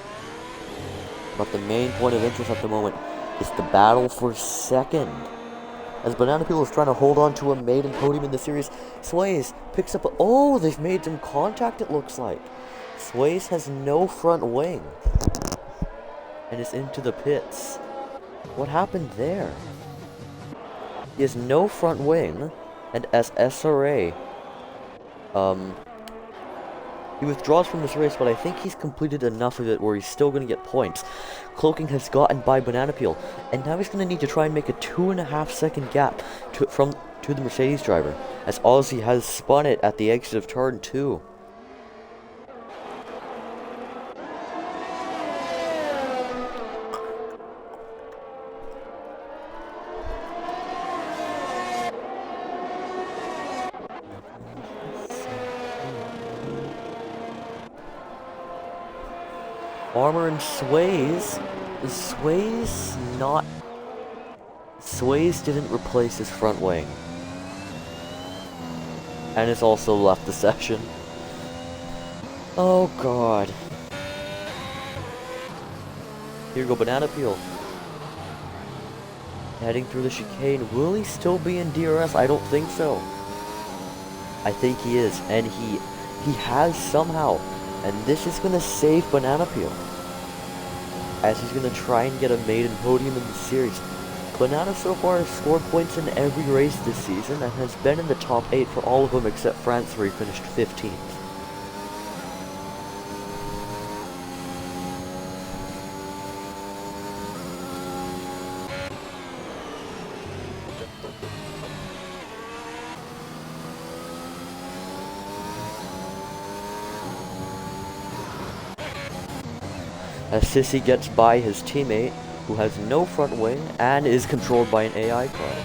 But the main point of interest at the moment is the battle for second. As Banana Peel is trying to hold on to a maiden podium in the series, Sways picks up oh, they've made some contact it looks like. Sways has no front wing. And is into the pits. What happened there? He has no front wing, and as SRA, he withdraws from this race, but I think he's completed enough of it where he's still going to get points. Cloaking has gotten by Banana Peel, and now he's going to need to try and make a 2.5 second gap to the Mercedes driver, as Aussie has spun it at the exit of turn 2. Farmer and Sways. Sways didn't replace his front wing. And has also left the session. Oh god. Here we go, Banana Peel. Heading through the chicane. Will he still be in DRS? I don't think so. I think he is. And he has somehow. And this is going to save Banana Peel. As he's going to try and get a maiden podium in the series. Banana so far has scored points in every race this season and has been in the top 8 for all of them except France where he finished 15th. As Sissy gets by his teammate, who has no front wing and is controlled by an AI car.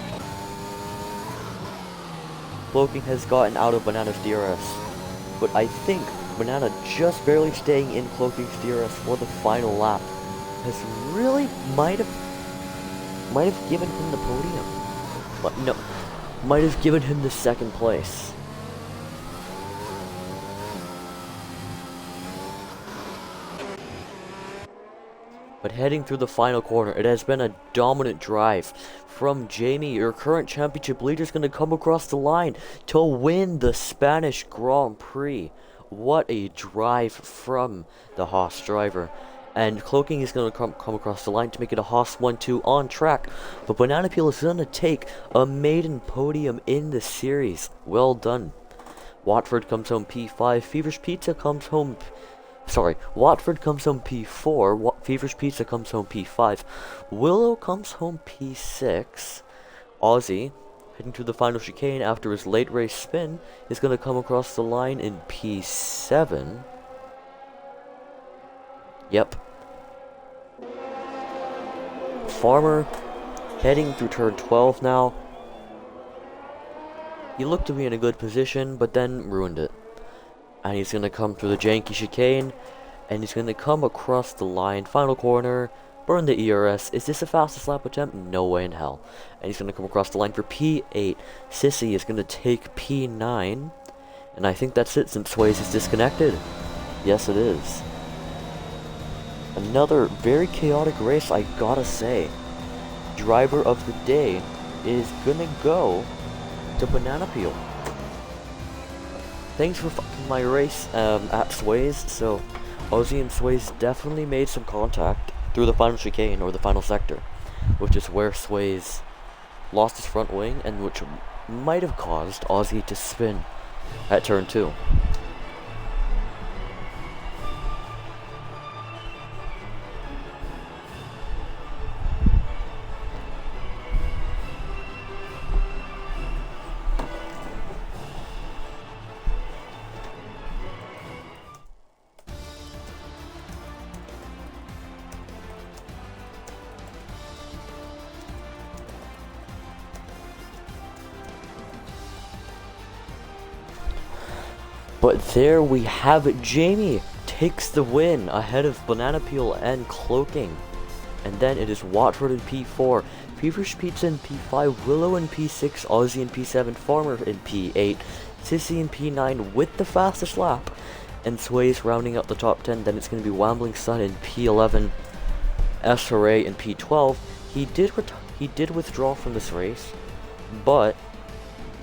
Cloaking has gotten out of Banana's DRS, but I think Banana just barely staying in Cloaking's DRS for the final lap has really might have given him the podium. But no, might have given him the second place. But heading through the final corner, it has been a dominant drive from Jamie. Your current championship leader is going to come across the line to win the Spanish Grand Prix. What a drive from the Haas driver. And Cloaking is going to come across the line to make it a Haas 1-2 on track. But Banana Peel is going to take a maiden podium in the series. Well done. Watford comes home P5. Feverish Pizza comes home... Watford comes home P4, Feverish Pizza comes home P5, Willow comes home P6, Aussie, heading to the final chicane after his late race spin, is going to come across the line in P7, Yep. Farmer heading through turn 12 now. He looked to be in a good position, but then ruined it. And he's going to come through the janky chicane, and he's going to come across the line, final corner, burn the ERS. Is this a fastest lap attempt? No way in hell. And he's going to come across the line for P8. Sissy is going to take P9, and I think that's it since Swayze is disconnected. Yes, it is. Another very chaotic race, I gotta say. Driver of the day is gonna go to Banana Peel. Thanks for fucking my race at Swayze. So Ozzy and Swayze definitely made some contact through the final chicane, or the final sector, which is where Swayze lost his front wing, and which might have caused Ozzy to spin at turn 2. But there we have it. Jamie takes the win ahead of Banana Peel and Cloaking. And then it is Watford in P4, Feverish Pizza in P5, Willow in P6, Ozzy in P7, Farmer in P8, Sissy in P9 with the fastest lap, and Swayze rounding out the top 10. Then it's going to be Wambling Sun in P11, SRA in P12. He did withdraw from this race, but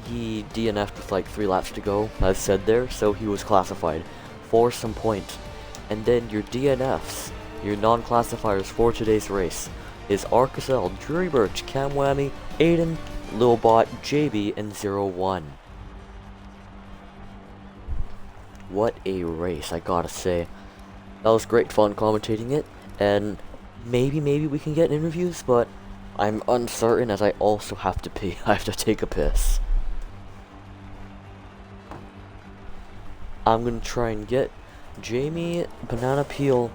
he DNF'd with like 3 laps to go, as said there, so he was classified for some points. And then your DNFs, your non-classifiers for today's race, is Arcasel, Drury Birch, Cam Whammy, Aiden, Lilbot, JB, and 01. What a race, I gotta say. That was great fun commentating it, and maybe we can get interviews, but I'm uncertain as I also have to pee. I have to take a piss. I'm gonna try and get Jamie, Banana Peel,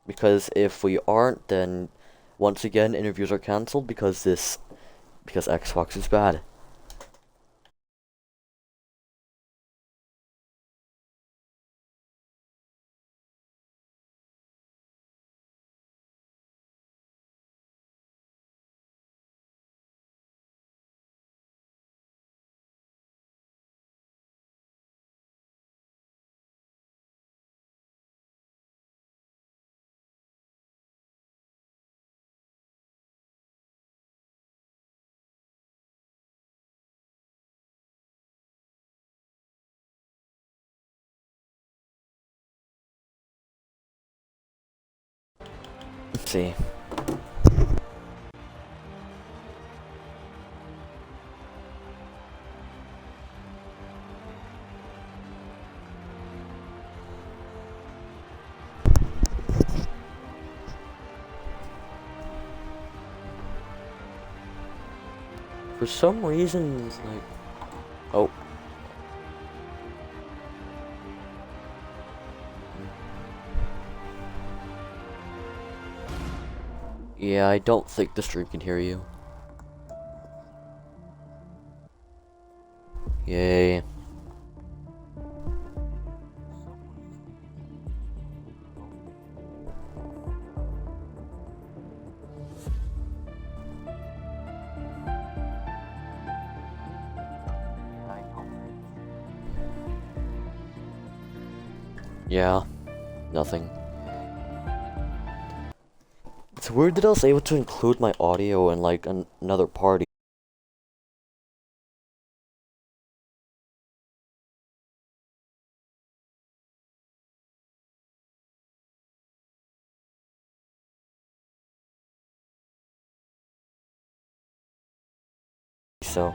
because if we aren't, then once again interviews are cancelled because Xbox is bad. Let's see. For some reason, it's like, oh. Yeah, I don't think the stream can hear you. Yay. Yeah, nothing. It's weird that I was able to include my audio in like another party. so.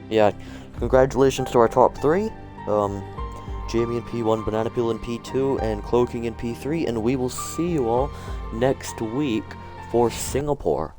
Yeah, congratulations to our top 3. Jamie in P1, Banana Peel in P2, and KoolKyogre in P3, and we will see you all next week for Singapore.